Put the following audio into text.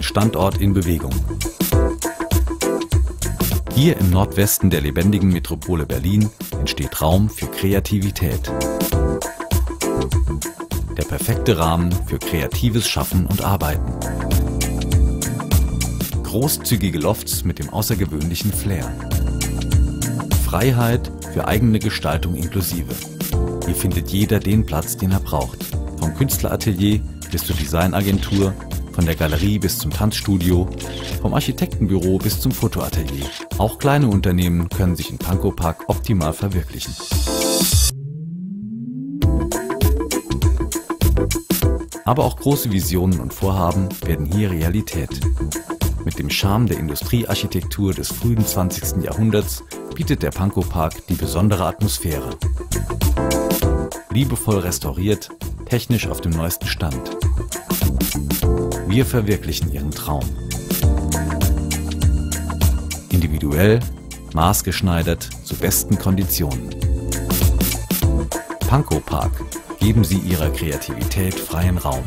ein Standort in Bewegung. Hier im Nordwesten der lebendigen Metropole Berlin entsteht Raum für Kreativität. Der perfekte Rahmen für kreatives Schaffen und Arbeiten. Großzügige Lofts mit dem außergewöhnlichen Flair. Freiheit für eigene Gestaltung inklusive. Hier findet jeder den Platz, den er braucht. Vom Künstleratelier bis zur Designagentur, von der Galerie bis zum Tanzstudio, vom Architektenbüro bis zum Fotoatelier. Auch kleine Unternehmen können sich in Pankow Park optimal verwirklichen. Aber auch große Visionen und Vorhaben werden hier Realität. Mit dem Charme der Industriearchitektur des frühen 20. Jahrhunderts bietet der Pankow Park die besondere Atmosphäre. Liebevoll restauriert, technisch auf dem neuesten Stand. Wir verwirklichen Ihren Traum. Individuell, maßgeschneidert, zu besten Konditionen. Pankow Park. Geben Sie Ihrer Kreativität freien Raum.